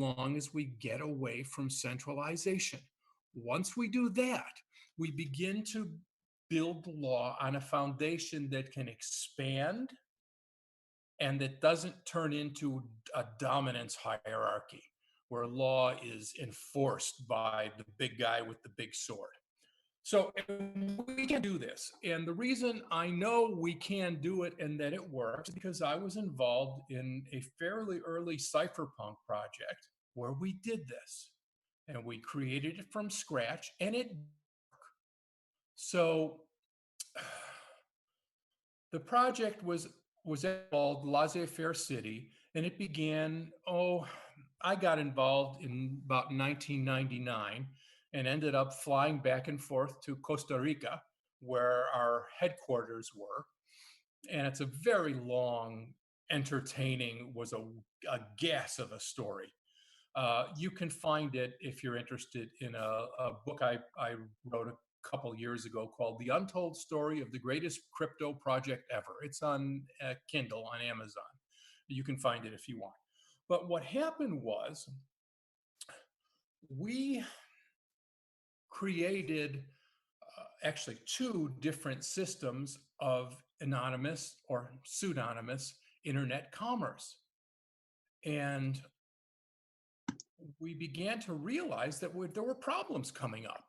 long as we get away from centralization. Once we do that, we begin to build the law on a foundation that can expand and that doesn't turn into a dominance hierarchy where law is enforced by the big guy with the big sword. So we can do this. And the reason I know we can do it and that it works is because I was involved in a fairly early cypherpunk project where we did this and we created it from scratch and it so the project was called Laissez-faire City, and it began. I got involved in about 1999, and ended up flying back and forth to Costa Rica, where our headquarters were. And it's a very long, entertaining, was a gas of a story. You can find it if you're interested in a book I wrote a couple years ago called The Untold Story of the Greatest Crypto Project Ever. It's on Kindle on Amazon. You can find it if you want. But what happened was we created actually two different systems of anonymous or pseudonymous internet commerce. And we began to realize that there were problems coming up.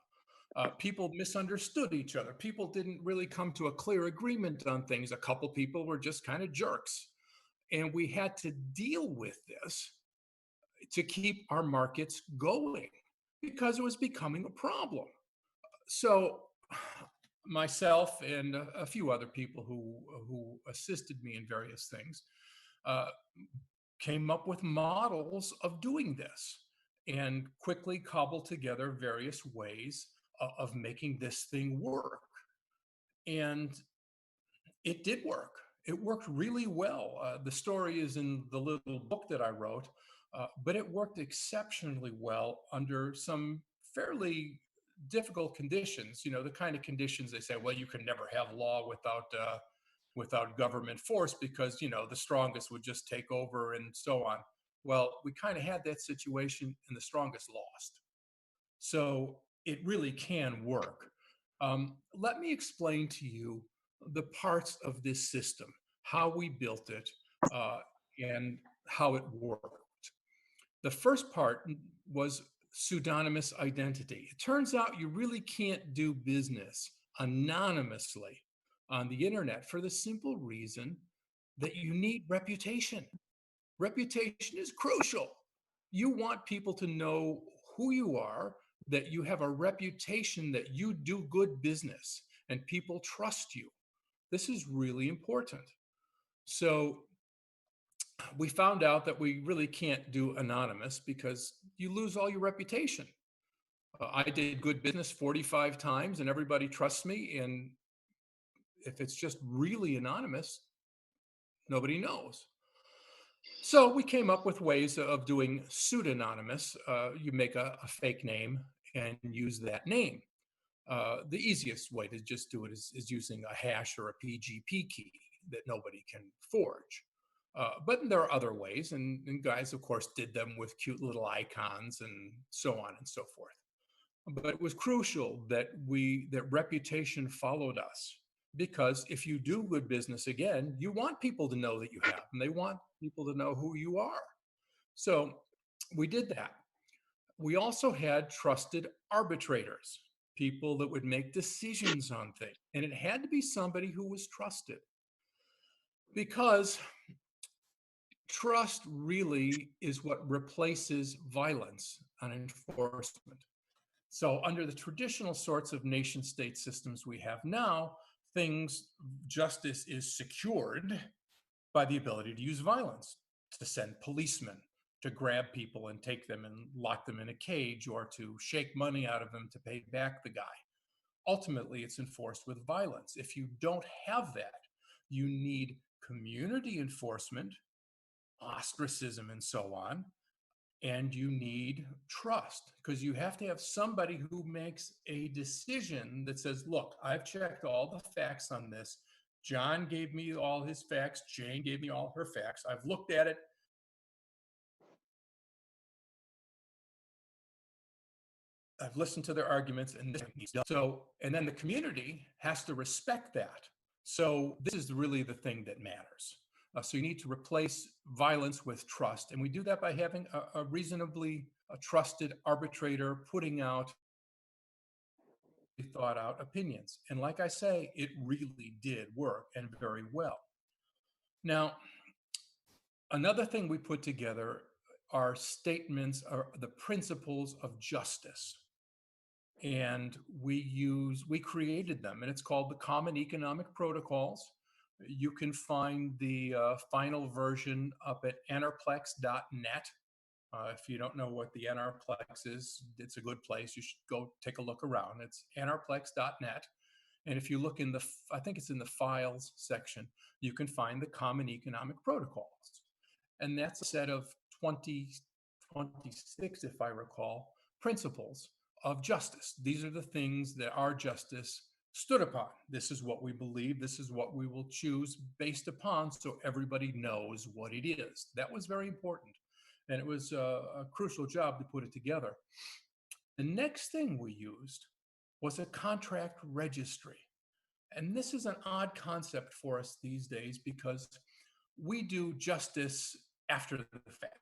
People misunderstood each other. People didn't really come to a clear agreement on things. A couple people were just kind of jerks. And we had to deal with this to keep our markets going because it was becoming a problem. So myself and a few other people who assisted me in various things uh, came up with models of doing this and quickly cobbled together various ways of making this thing work. And it did work. It worked really well. The story is in the little book that I wrote, but it worked exceptionally well under some fairly difficult conditions. You know, the kind of conditions they say, well, you can never have law without government force because the strongest would just take over and so on. Well, we kind of had that situation, and the strongest lost. So it really can work. Let me explain to you the parts of this system, how we built it, uh, and how it worked. The first part was pseudonymous identity. It turns out you really can't do business anonymously on the internet for the simple reason that you need reputation. Reputation is crucial. You want people to know who you are, that you have a reputation, that you do good business, and people trust you. This is really important. So we found out that we really can't do anonymous because you lose all your reputation. I did good business 45 times and everybody trusts me. And if it's just really anonymous, nobody knows. So we came up with ways of doing pseudonymous. You make a fake name and use that name. The easiest way to just do it is using a hash or a PGP key that nobody can forge. But there are other ways, and guys, of course, did them with cute little icons and so on and so forth. But it was crucial that reputation followed us because if you do good business again, you want people to know that you have, and they want people to know who you are. So we did that. We also had trusted arbitrators, people that would make decisions on things, and it had to be somebody who was trusted because trust really is what replaces violence on enforcement. So, under the traditional sorts of nation state systems we have now, justice is secured by the ability to use violence, to send policemen to grab people and take them and lock them in a cage, or to shake money out of them to pay back the guy. Ultimately, it's enforced with violence. If you don't have that, you need community enforcement, ostracism, and so on, and you need trust because you have to have somebody who makes a decision that says, look, I've checked all the facts on this. John gave me all his facts. Jane gave me all her facts. I've looked at it. I've listened to their arguments, and this needs done. So, and then the community has to respect that. So this is really the thing that matters. So you need to replace violence with trust, and we do that by having a reasonably trusted arbitrator putting out thought out opinions. And like I say, it really did work, and very well. Now, another thing we put together are statements, are the principles of justice. And we created them, and it's called the Common Economic Protocols. You can find the final version up at enterplex.net. If you don't know what the Enterplex is, it's a good place. You should go take a look around. It's enterplex.net. And if you look in the, I think it's in the files section, you can find the Common Economic Protocols. And that's a set of 26, if I recall, principles of justice. These are the things that our justice stood upon. This is what we believe. This is what we will choose based upon, so everybody knows what it is. That was very important. And it was a crucial job to put it together. The next thing we used was a contract registry. And this is an odd concept for us these days because we do justice after the fact.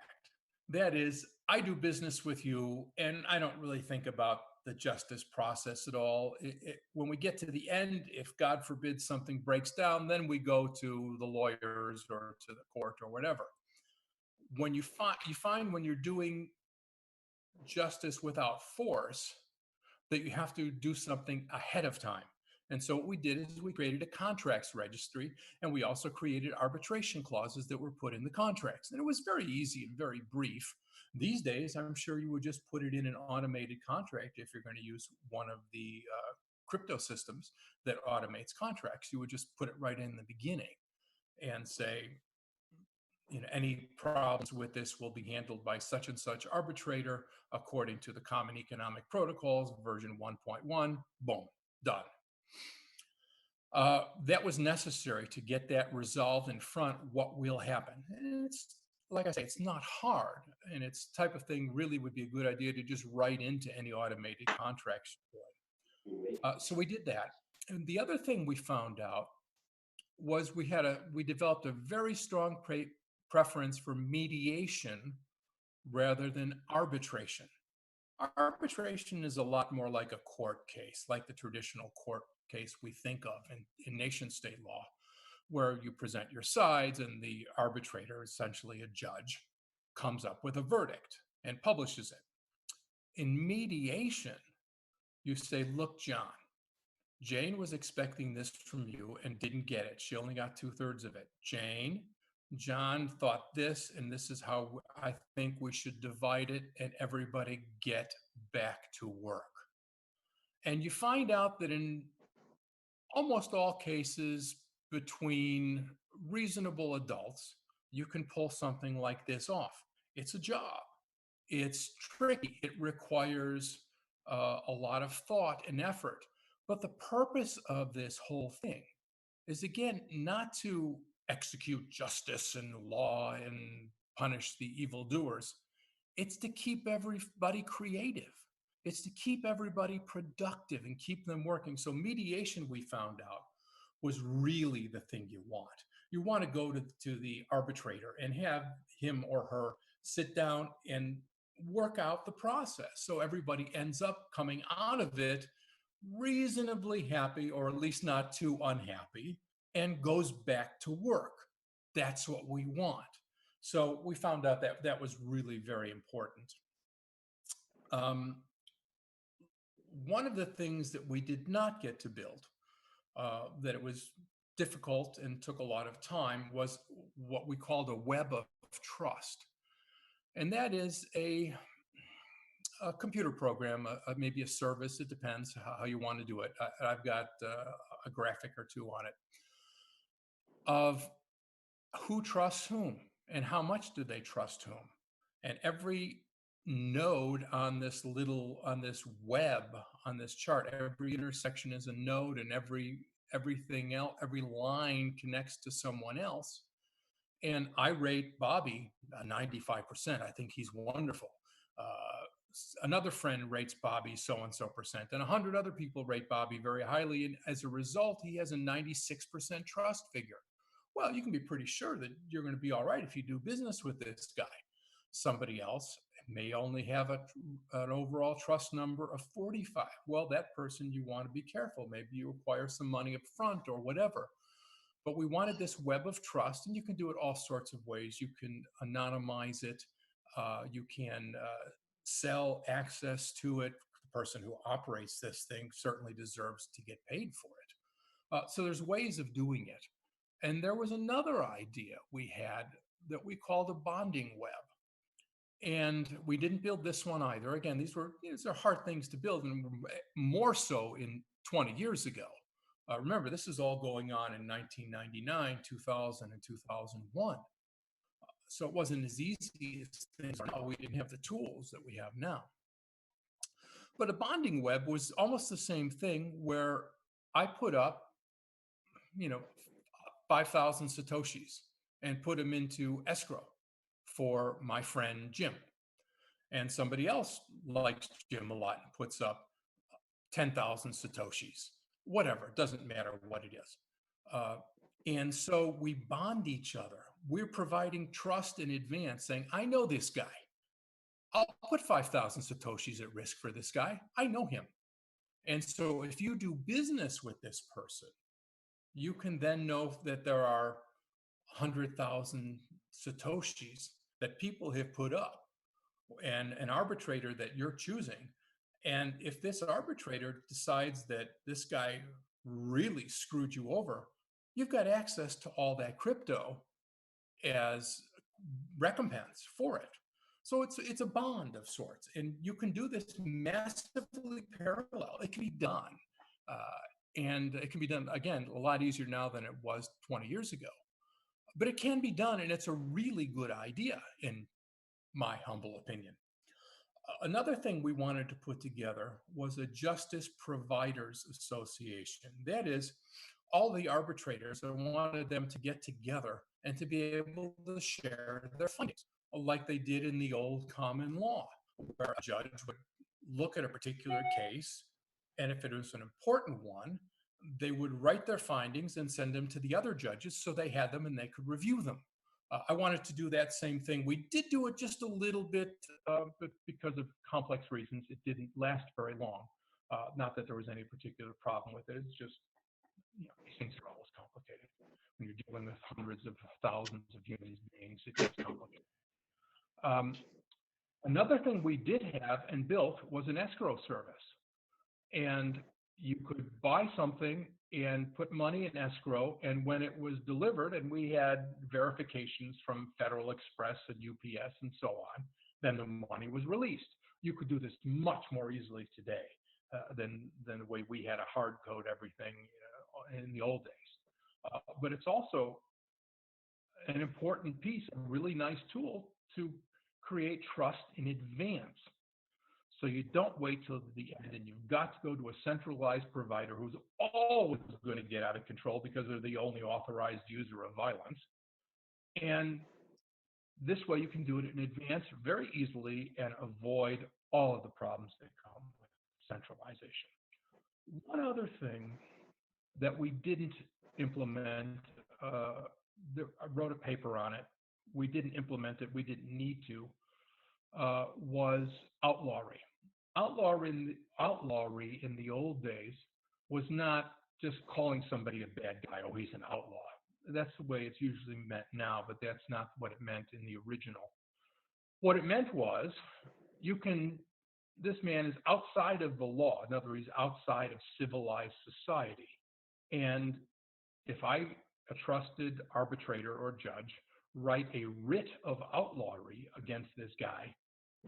That is, I do business with you and I don't really think about the justice process at all. When we get to the end, if God forbid something breaks down, then we go to the lawyers or to the court or whatever. When you find when you're doing justice without force, that you have to do something ahead of time. And so what we did is we created a contracts registry, and we also created arbitration clauses that were put in the contracts. And it was very easy and very brief. These days, I'm sure you would just put it in an automated contract if you're going to use one of the crypto systems that automates contracts. You would just put it right in the beginning and say, any problems with this will be handled by such and such arbitrator according to the Common Economic Protocols, version 1.1, boom, done. That was necessary to get that resolved in front. What will happen? And it's, like I say, it's not hard, and it's type of thing really would be a good idea to just write into any automated contracts. So we did that. And the other thing we found out was we developed a very strong preference for mediation rather than arbitration. Arbitration is a lot more like a court case, like the traditional court case we think of in nation state law, where you present your sides and the arbitrator, essentially a judge, comes up with a verdict and publishes it. In mediation, you say, look, John, Jane was expecting this from you and didn't get it. She only got 2/3 of it. Jane, John thought this, and this is how I think we should divide it, and everybody get back to work. And you find out that in almost all cases between reasonable adults, you can pull something like this off. It's a job. It's tricky. It requires a lot of thought and effort. But the purpose of this whole thing is, again, not to execute justice and law and punish the evildoers. It's to keep everybody creative. It's to keep everybody productive and keep them working. So mediation, we found out, was really the thing you want. You want to go to the arbitrator and have him or her sit down and work out the process. So everybody ends up coming out of it reasonably happy, or at least not too unhappy, and goes back to work. That's what we want. So we found out that that was really very important. One of the things that we did not get to build, that it was difficult and took a lot of time, was what we called a web of trust. And that is a computer program, maybe a service. It depends how you want to do it. I've got a graphic or two on it of who trusts whom and how much do they trust whom. And every node on this web, on this chart, every intersection is a node, and everything else, every line connects to someone else. And I rate Bobby 95%. I think he's wonderful. another friend rates Bobby so and so percent, and 100 other people rate Bobby very highly. And as a result, he has a 96% trust figure. Well, you can be pretty sure that you're going to be all right if you do business with this guy. Somebody else may only have an overall trust number of 45. Well, that person, you want to be careful. Maybe you require some money up front or whatever. But we wanted this web of trust, and you can do it all sorts of ways. You can anonymize it. You can sell access to it. The person who operates this thing certainly deserves to get paid for it. So there's ways of doing it. And there was another idea we had that we called a bonding web. And we didn't build this one either. Again, these are hard things to build, and more so in 20 years ago. Remember, this is all going on in 1999, 2000, and 2001. So it wasn't as easy as things are now. We didn't have the tools that we have now. But a bonding web was almost the same thing, where I put up, 5,000 Satoshis and put them into escrow for my friend Jim. And somebody else likes Jim a lot and puts up 10,000 Satoshis, whatever, it doesn't matter what it is. And so we bond each other. We're providing trust in advance, saying, I know this guy. I'll put 5,000 Satoshis at risk for this guy. I know him. And so if you do business with this person, you can then know that there are 100,000 Satoshis that people have put up and an arbitrator that you're choosing. And if this arbitrator decides that this guy really screwed you over, you've got access to all that crypto as recompense for it. So it's a bond of sorts, and you can do this massively parallel. It can be done, and it can be done again a lot easier now than it was 20 years ago. But it can be done, and it's a really good idea, in my humble opinion. Another thing we wanted to put together was a Justice Providers Association. That is, all the arbitrators, I wanted them to get together and to be able to share their findings, like they did in the old common law, where a judge would look at a particular case, and if it was an important one, they would write their findings and send them to the other judges so they had them and they could review them. I wanted to do that same thing. We did do it just a little bit, but because of complex reasons, it didn't last very long. Not that there was any particular problem with it. It's just, these things are always complicated. When you're dealing with hundreds of thousands of human beings, it gets complicated. Another thing we did have and built was an escrow service. And you could buy something and put money in escrow, and when it was delivered, and we had verifications from Federal Express and UPS and so on, then the money was released. You could do this much more easily today than the way we had to hard code everything in the old days. But it's also an important piece, a really nice tool to create trust in advance. So you don't wait till the end, and you've got to go to a centralized provider who's always going to get out of control because they're the only authorized user of violence. And this way you can do it in advance very easily and avoid all of the problems that come with centralization. One other thing that we didn't implement, I wrote a paper on it. We didn't implement it. We didn't need to, was outlawry. Outlawry in the old days was not just calling somebody a bad guy, oh, he's an outlaw. That's the way it's usually meant now, but that's not what it meant in the original. What it meant was, this man is outside of the law. In other words, outside of civilized society. And if I, a trusted arbitrator or judge, write a writ of outlawry against this guy,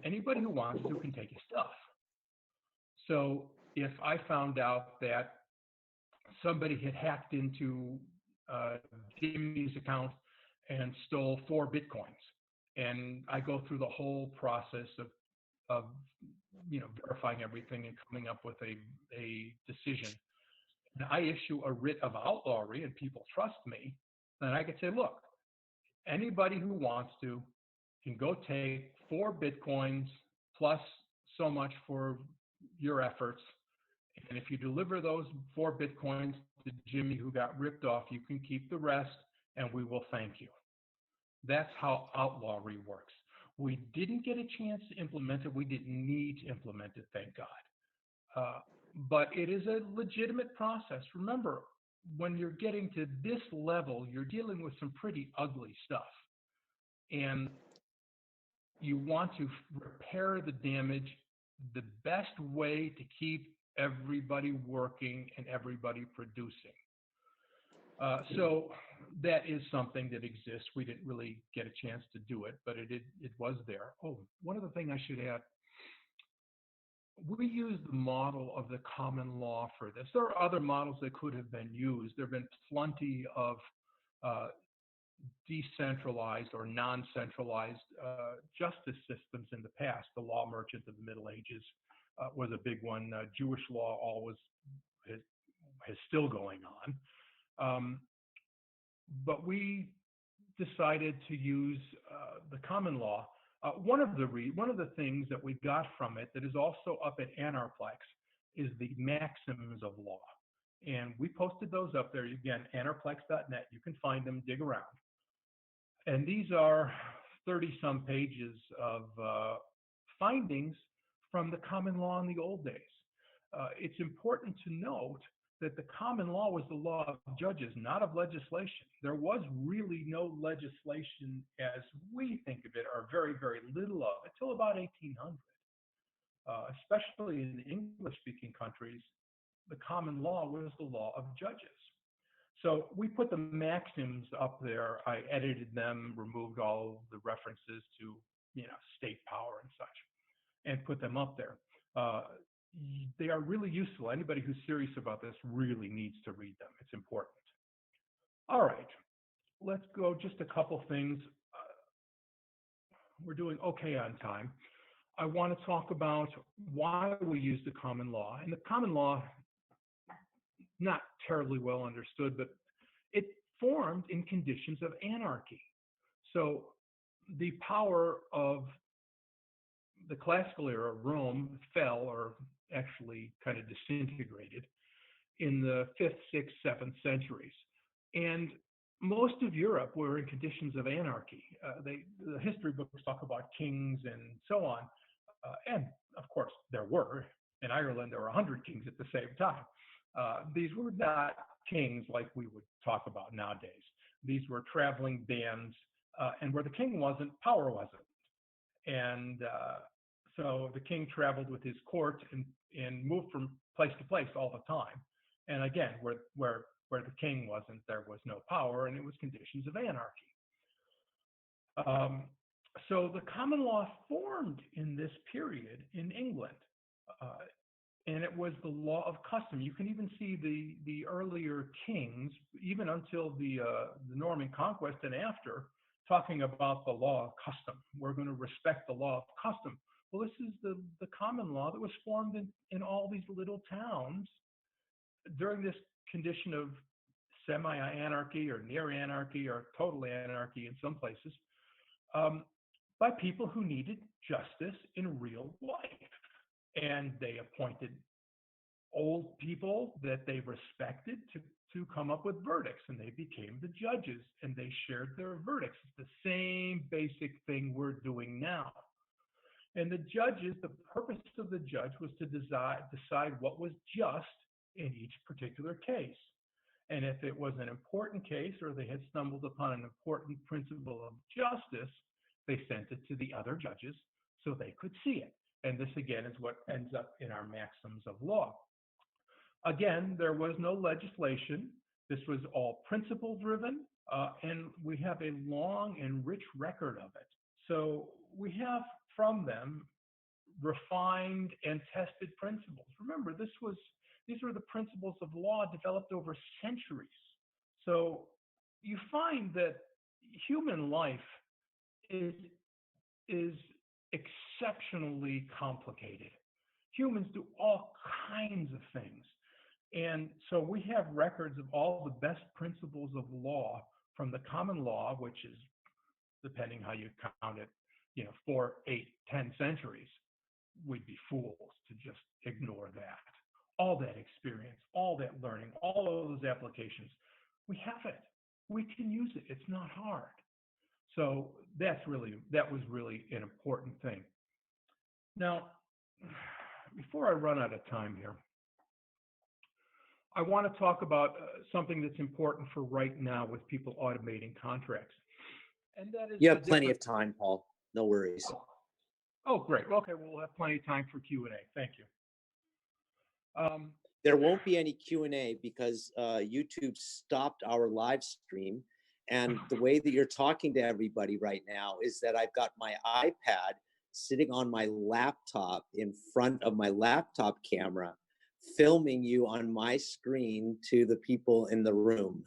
anybody who wants to can take his stuff. So if I found out that somebody had hacked into Jimmy's account and stole 4 Bitcoins, and I go through the whole process of verifying everything and coming up with a decision, and I issue a writ of outlawry and people trust me, then I could say, look, anybody who wants to can go take 4 Bitcoins plus so much for your efforts. And if you deliver those 4 Bitcoins to Jimmy who got ripped off, you can keep the rest and we will thank you. That's how outlawry works. We didn't get a chance to implement it. We didn't need to implement it, thank God. Uh, but it is a legitimate process. Remember, when you're getting to this level, you're dealing with some pretty ugly stuff. And you want to repair the damage the best way to keep everybody working and everybody producing. So that is something that exists. We didn't really get a chance to do it, but it was there. Oh, one other thing I should add. We use the model of the common law for this. There are other models that could have been used. There have been plenty of uh, decentralized or non-centralized justice systems in the past. The law merchant of the Middle Ages was a big one. Jewish law always is still going on. But we decided to use the common law. One of the things that we got from it that is also up at Anarplex is the maxims of law, and we posted those up there again. Anarplex.net. You can find them. Dig around, and these are 30 some pages of findings from the common law in the old days. It's important to note that the common law was the law of judges, not of legislation. There was really no legislation as we think of it, or very, very little of it, till about 1800. Especially in English-speaking countries, the common law was the law of judges. So we put the maxims up there. I edited them, removed all the references to, state power and such, and put them up there. They are really useful. Anybody who's serious about this really needs to read them. It's important. All right, let's go just a couple things. We're doing okay on time. I want to talk about why we use the common law. And the common law, not terribly well understood, but it formed in conditions of anarchy. So the power of the classical era, Rome, fell, or actually kind of disintegrated in the 5th, 6th, 7th centuries. And most of Europe were in conditions of anarchy. The history books talk about kings and so on. And of course, there were. In Ireland, there were 100 kings at the same time. These were not kings like we would talk about nowadays. These were traveling bands, and where the king wasn't, power wasn't. And so the king traveled with his court and moved from place to place all the time. And again, where the king wasn't, there was no power, and it was conditions of anarchy. So the common law formed in this period in England, and it was the law of custom. You can even see the earlier kings, even until the Norman conquest and after, talking about the law of custom. We're going to respect the law of custom. Well, this is the common law that was formed in all these little towns during this condition of semi-anarchy or near anarchy or total anarchy in some places, by people who needed justice in real life. And they appointed old people that they respected to come up with verdicts, and they became the judges, and they shared their verdicts. It's the same basic thing we're doing now. And the judges, the purpose of the judge was to decide what was just in each particular case. And if it was an important case or they had stumbled upon an important principle of justice, they sent it to the other judges so they could see it. And this, again, is what ends up in our maxims of law. Again, there was no legislation. This was all principle driven, and we have a long and rich record of it. So we have from them refined and tested principles. Remember, these were the principles of law developed over centuries. So you find that human life is exceptionally complicated. Humans do all kinds of things. And so we have records of all the best principles of law from the common law, which is, depending how you count it, 4, 8, 10 centuries. we'd be fools to just ignore that. All that experience, all that learning, all of those applications, we have it. We can use it. It's not hard. So that was really an important thing. Now, before I run out of time here, I want to talk about something that's important for right now with people automating contracts, and that is You the have plenty difference. of time, Paul. No worries. Oh, oh, great. Okay, we'll have plenty of time for Q&A. Thank you. There won't be any Q&A because YouTube stopped our live stream. And the way that you're talking to everybody right now is that I've got my iPad sitting on my laptop in front of my laptop camera, filming you on my screen to the people in the room.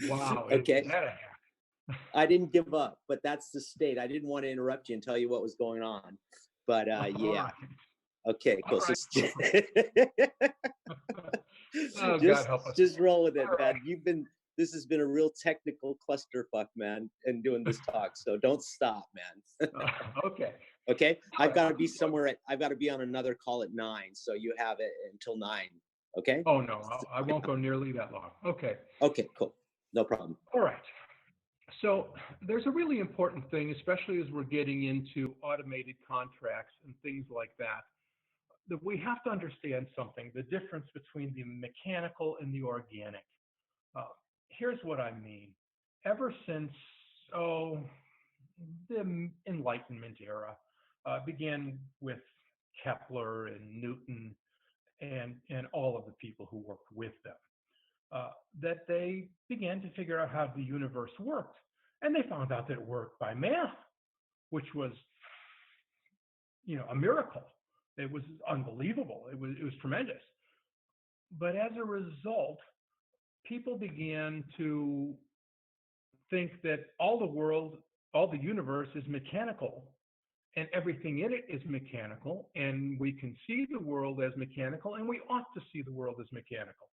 Wow, Okay. is that a hack? I didn't give up, but that's the state. I didn't want to interrupt you and tell you what was going on. But yeah. Right. Okay, cool. All So right. Oh, God help us. just roll with it, All man. right. This has been a real technical clusterfuck, man, and doing this talk. So don't stop, man. Okay. Okay. All I've got to right. be somewhere I've got to be on another call at 9. So you have it until 9. Okay. Oh, no, I won't go nearly that long. Okay. Okay, cool. No problem. All right. So there's a really important thing, especially as we're getting into automated contracts and things like that we have to understand something, the difference between the mechanical and the organic. Uh, Here's what I mean. Ever since, the Enlightenment era began with Kepler and Newton and all of the people who worked with them, that they began to figure out how the universe worked. And they found out that it worked by math, which was, a miracle. It was unbelievable. It was tremendous. But as a result, people began to think that all the universe is mechanical and everything in it is mechanical, and we can see the world as mechanical, and we ought to see the world as mechanical.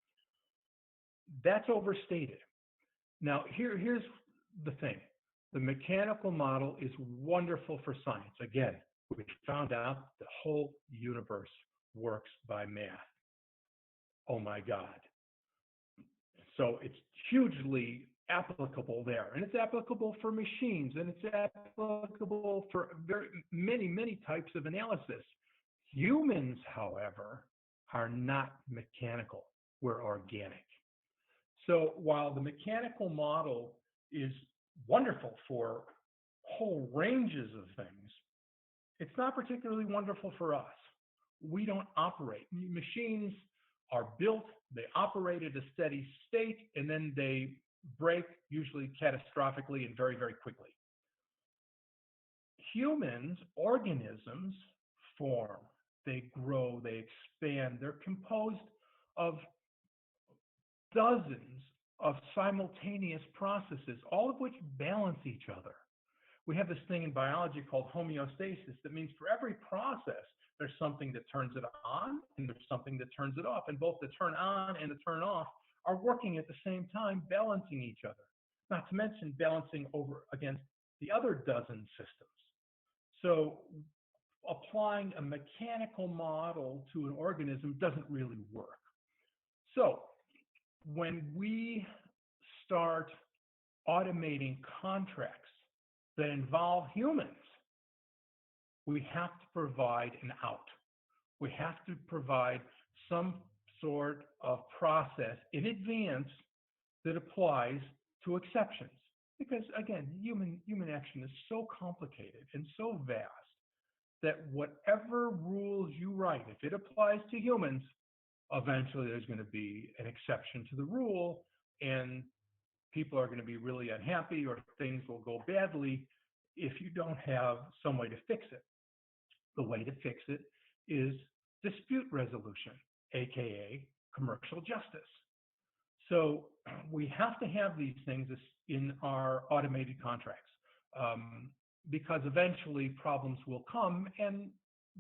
That's overstated. Now, here's the thing. The mechanical model is wonderful for science. Again, we found out the whole universe works by math. Oh my God. So it's hugely applicable there. And it's applicable for machines, and it's applicable for very many, many types of analysis. Humans, however, are not mechanical. We're organic. So while the mechanical model is wonderful for whole ranges of things, it's not particularly wonderful for us. We don't operate. Machines are built, they operate at a steady state, and then they break, usually catastrophically and very, very quickly. Humans, organisms, form, they grow, they expand. They're composed of dozens of simultaneous processes, all of which balance each other. We have this thing in biology called homeostasis. That means for every process, there's something that turns it on and there's something that turns it off. And both the turn on and the turn off are working at the same time, balancing each other, not to mention balancing over against the other dozen systems. So applying a mechanical model to an organism doesn't really work. So when we start automating contracts that involve humans, we have to provide an out. We have to provide some sort of process in advance that applies to exceptions. Because again, human action is so complicated and so vast that whatever rules you write, if it applies to humans, eventually there's going to be an exception to the rule, and people are going to be really unhappy, or things will go badly if you don't have some way to fix it. The way to fix it is dispute resolution, aka commercial justice. So we have to have these things in our automated contracts, because eventually problems will come, and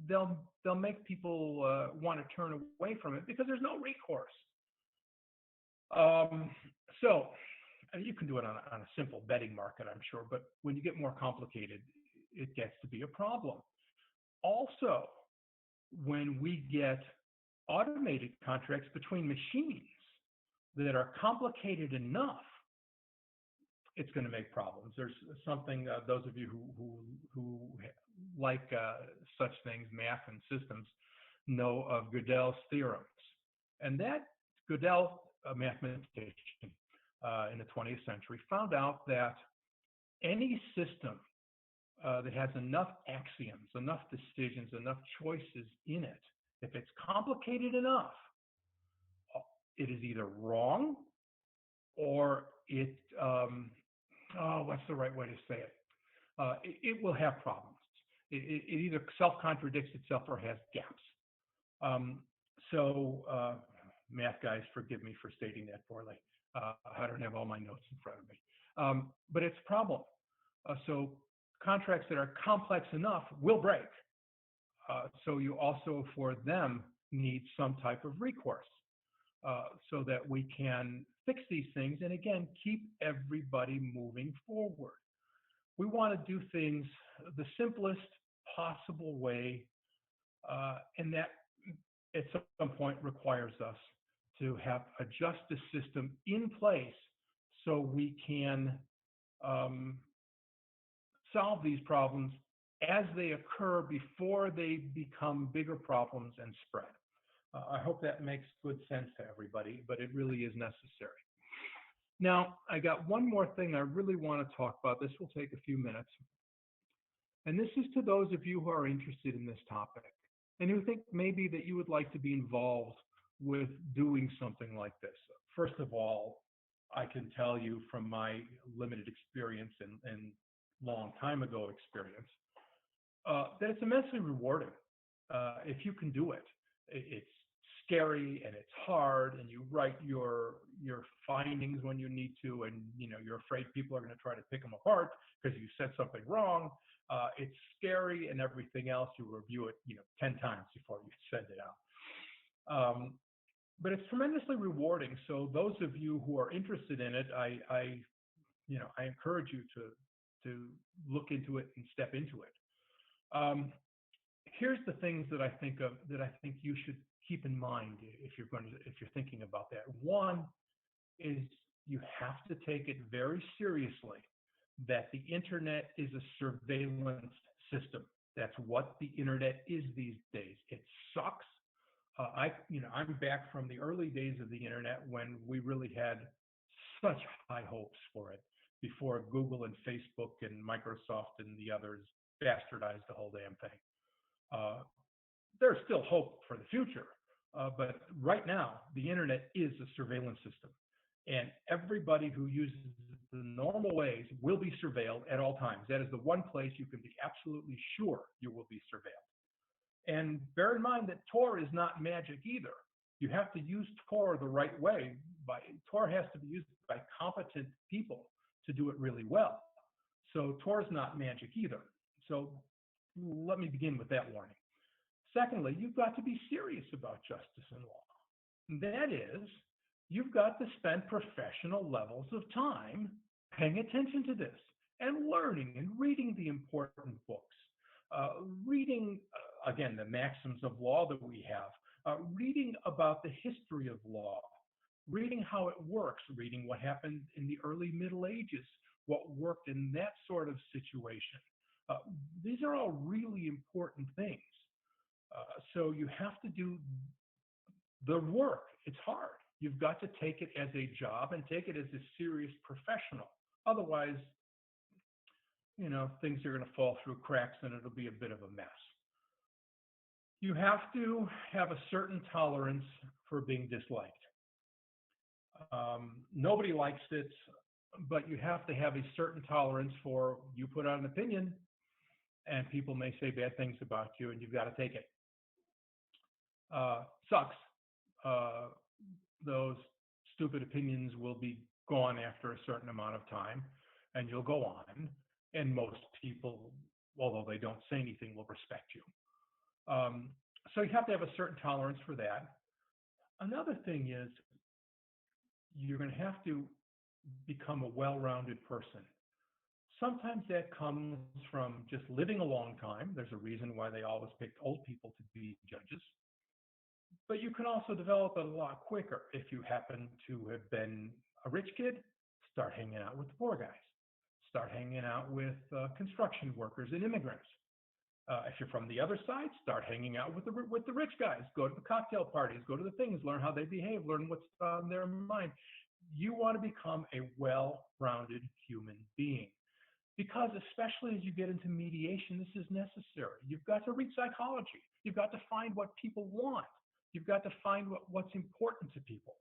they'll make people want to turn away from it because there's no recourse. So you can do it on a simple betting market, I'm sure, but when you get more complicated, it gets to be a problem. Also, when we get automated contracts between machines that are complicated enough, it's going to make problems. There's something, those of you who like such things, math and systems, know of Gödel's theorems. And that Gödel, a mathematician in the 20th century, found out that any system that has enough axioms, enough decisions, enough choices in it, if it's complicated enough, it is either wrong or what's the right way to say it? It will have problems. It either self-contradicts itself or has gaps. Math guys, forgive me for stating that poorly. I don't have all my notes in front of me. But it's a problem. So contracts that are complex enough will break. So you also, for them, need some type of recourse so that we can fix these things and, again, keep everybody moving forward. We want to do things the simplest possible way, and that at some point requires us to have a justice system in place so we can solve these problems as they occur before they become bigger problems and spread. I hope that makes good sense to everybody, but it really is necessary. Now, I got one more thing I really want to talk about. This will take a few minutes. And this is to those of you who are interested in this topic and who think maybe that you would like to be involved with doing something like this. First of all, I can tell you from my limited experience and long time ago experience that it's immensely rewarding if you can do it. It's scary and it's hard, and you write your findings when you need to, and you're afraid people are going to try to pick them apart because you said something wrong. It's scary and everything else. You review it 10 times before you send it out. But it's tremendously rewarding. So those of you who are interested in it, I encourage you to look into it and step into it. Here's the things that I think you should keep in mind if you're thinking about that. One is you have to take it very seriously that the internet is a surveillance system. That's what the internet is these days. It sucks. I'm back from the early days of the internet when we really had such high hopes for it before Google and Facebook and Microsoft and the others bastardized the whole damn thing. There's still hope for the future, but right now the internet is a surveillance system, and everybody who uses the normal ways will be surveilled at all times. That is the one place you can be absolutely sure you will be surveilled. And bear in mind that Tor is not magic either. You have to use Tor the right way. Tor has to be used by competent people to do it really well. So Tor is not magic either. So let me begin with that warning. Secondly, you've got to be serious about justice and law. That is, you've got to spend professional levels of time paying attention to this and learning and reading the important books, reading, again, the maxims of law that we have, reading about the history of law, reading how it works, reading what happened in the early Middle Ages, what worked in that sort of situation. These are all really important things. So you have to do the work. It's hard. You've got to take it as a job and take it as a serious professional. Otherwise, things are going to fall through cracks and it'll be a bit of a mess. You have to have a certain tolerance for being disliked. Nobody likes it, but you have to have a certain tolerance for you put out an opinion and people may say bad things about you and you've got to take it. Sucks. Those stupid opinions will be gone after a certain amount of time and you'll go on, and most people, although they don't say anything, will respect you. So you have to have a certain tolerance for that. Another thing is you're going to have to become a well-rounded person. Sometimes that comes from just living a long time. There's a reason why they always picked old people to be judges. But you can also develop it a lot quicker if you happen to have been a rich kid. Start hanging out with the poor guys. Start hanging out with construction workers and immigrants. If you're from the other side, start hanging out with the rich guys. Go to the cocktail parties. Go to the things. Learn how they behave. Learn what's on their mind. You want to become a well-rounded human being, because especially as you get into mediation, this is necessary. You've got to read psychology. You've got to find what people want. You've got to find what's important to people.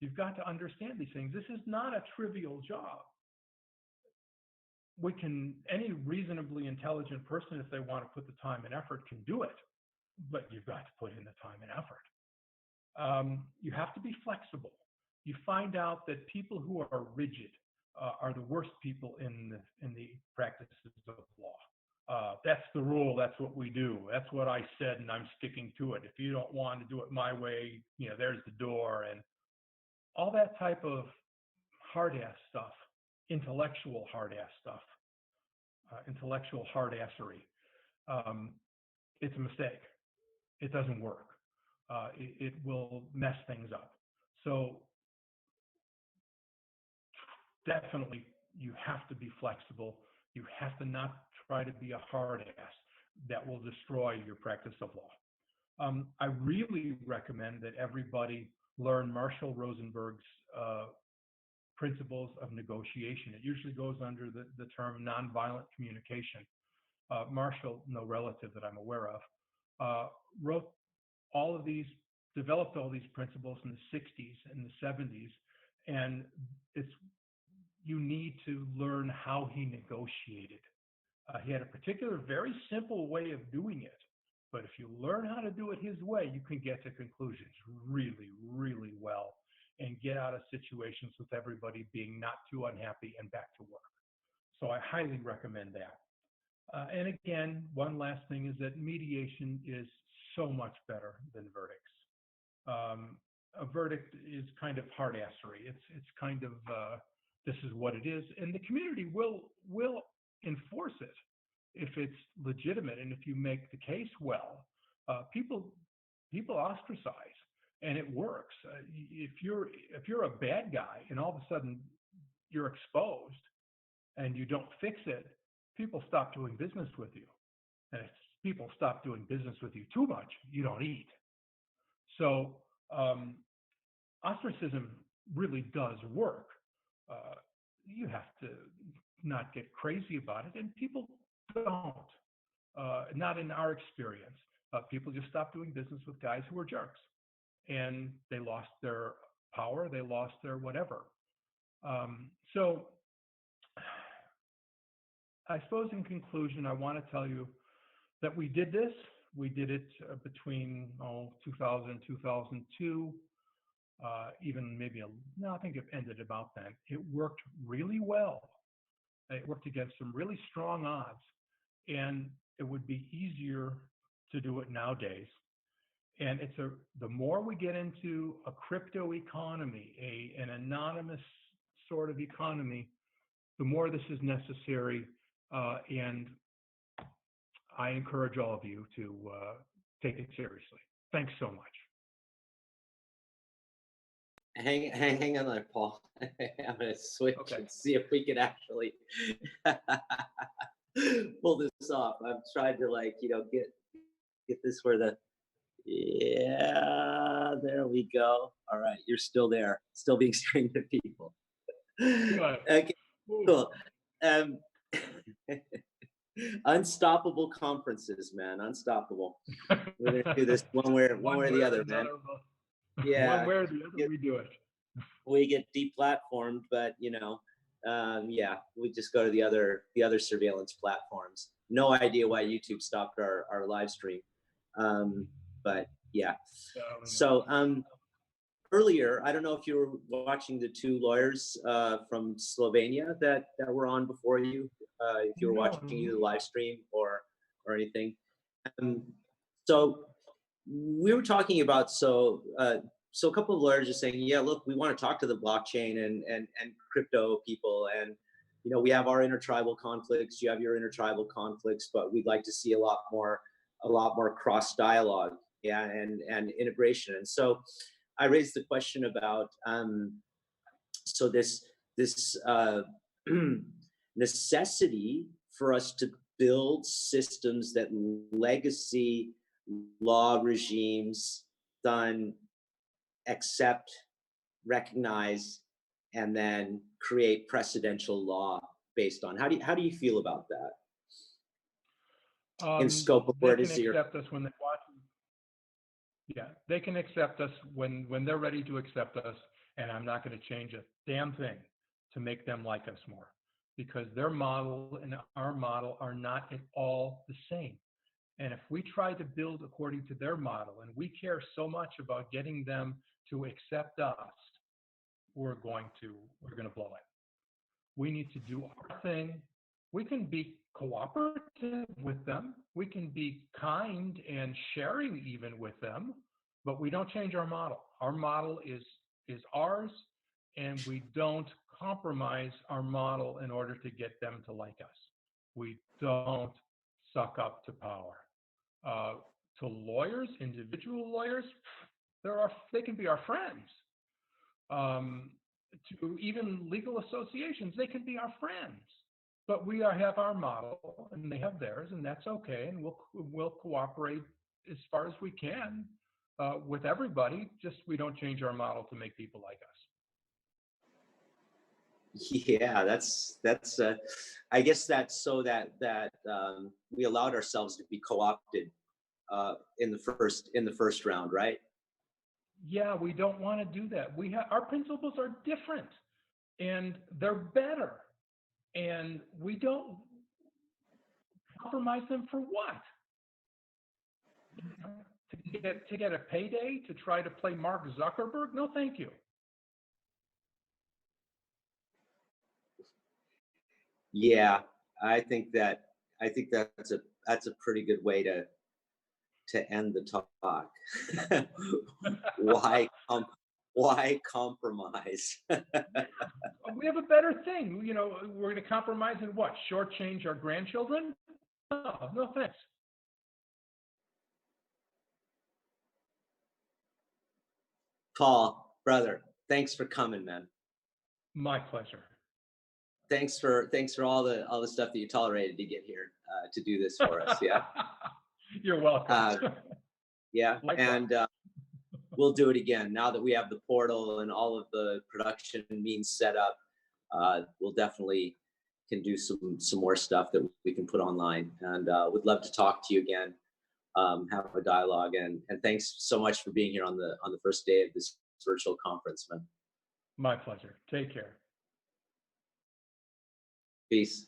You've got to understand these things. This is not a trivial job. Any reasonably intelligent person, if they want to put the time and effort, can do it, but you've got to put in the time and effort. You have to be flexible. You find out that people who are rigid are the worst people in the practices of law. That's the rule. That's what we do. That's what I said, and I'm sticking to it. If you don't want to do it my way, there's the door, and all that type of hard-ass stuff, intellectual hard-ass stuff, intellectual hard-assery. It's a mistake. It doesn't work. It will mess things up. So definitely, you have to be flexible. You have to not try to be a hard ass. That will destroy your practice of law. I really recommend that everybody learn Marshall Rosenberg's principles of negotiation. It usually goes under the term nonviolent communication. Marshall, no relative that I'm aware of, wrote all of these, developed all these principles in the 60s and the 70s, and you need to learn how he negotiated. He had a particular, very simple way of doing it, but if you learn how to do it his way, you can get to conclusions really, really well and get out of situations with everybody being not too unhappy and back to work. So I highly recommend that. And again, one last thing is that mediation is so much better than verdicts. A verdict is kind of hard-assery. It's kind of this is what it is, and the community will enforce it if it's legitimate and if you make the case well. People ostracize, and it works. If you're a bad guy and all of a sudden you're exposed and you don't fix it, people stop doing business with you. And if people stop doing business with you too much, you don't eat. So ostracism really does work. You have to not get crazy about it, and people don't. Not in our experience. People just stop doing business with guys who are jerks, and they lost their power, they lost their whatever. So I suppose in conclusion, I want to tell you that we did this. We did it between 2000 and 2002, even maybe, no, I think it ended about then. It worked really well. It worked against some really strong odds, and it would be easier to do it nowadays. And the more we get into a crypto economy, an anonymous sort of economy, the more this is necessary. And I encourage all of you to take it seriously. Thanks so much. Hang on there, Paul. I'm going to switch and see if we can actually pull this off. I'm trying to get this where there we go. All right, you're still there, still being streamed to people. Okay, cool. Unstoppable conferences, man. Unstoppable. We're gonna do this one way or the other, man. Yeah, one way or the other, we do it. We get deplatformed, but yeah, we just go to the other surveillance platforms. No idea why YouTube stopped our live stream, but yeah. So earlier, I don't know if you were watching the two lawyers from Slovenia that were on before you. If you were watching either the live stream or anything. So we were talking about so a couple of lawyers are saying, yeah, look, we want to talk to the blockchain and crypto people, and you know, we have our intertribal conflicts, you have your intertribal conflicts, but we'd like to see a lot more cross dialogue, yeah, and integration. And so I raised the question about so this necessity for us to build systems that legacy law regimes done accept, recognize, and then create precedential law based on. How do you feel about that? In scope of They where can does your accept us when they watch. Yeah, they can accept us when they're ready to accept us, and I'm not going to change a damn thing to make them like us more, because their model and our model are not at all the same. And if we try to build according to their model, and we care so much about getting them to accept us, we're going to blow it. We need to do our thing. We can be cooperative with them. We can be kind and sharing even with them, but we don't change our model. Our model is ours, and we don't compromise our model in order to get them to like us. We don't suck up to power. To lawyers, individual lawyers, they can be our friends. To even legal associations, they can be our friends. But we have our model, and they have theirs, and that's okay. And we'll cooperate as far as we can with everybody. Just we don't change our model to make people like us. Yeah, that's I guess that's so that we allowed ourselves to be co-opted in the first round, right? Yeah, we don't want to do that. Our principles are different, and they're better, and we don't compromise them for what? To get a payday, to try to play Mark Zuckerberg? No, thank you. Yeah, I think that's a pretty good way to end the talk. Why compromise? We have a better thing. You know, we're going to compromise and what? Shortchange our grandchildren? No thanks. Paul, brother, thanks for coming, man. My pleasure. Thanks for all the stuff that you tolerated to get here to do this for us. Yeah. You're welcome. Yeah, Likewise. and we'll do it again now that we have the portal and all of the production means set up. We'll definitely can do some more stuff that we can put online, and would love to talk to you again, have a dialogue, and thanks so much for being here on the first day of this virtual conference, man. My pleasure. Take care. Peace.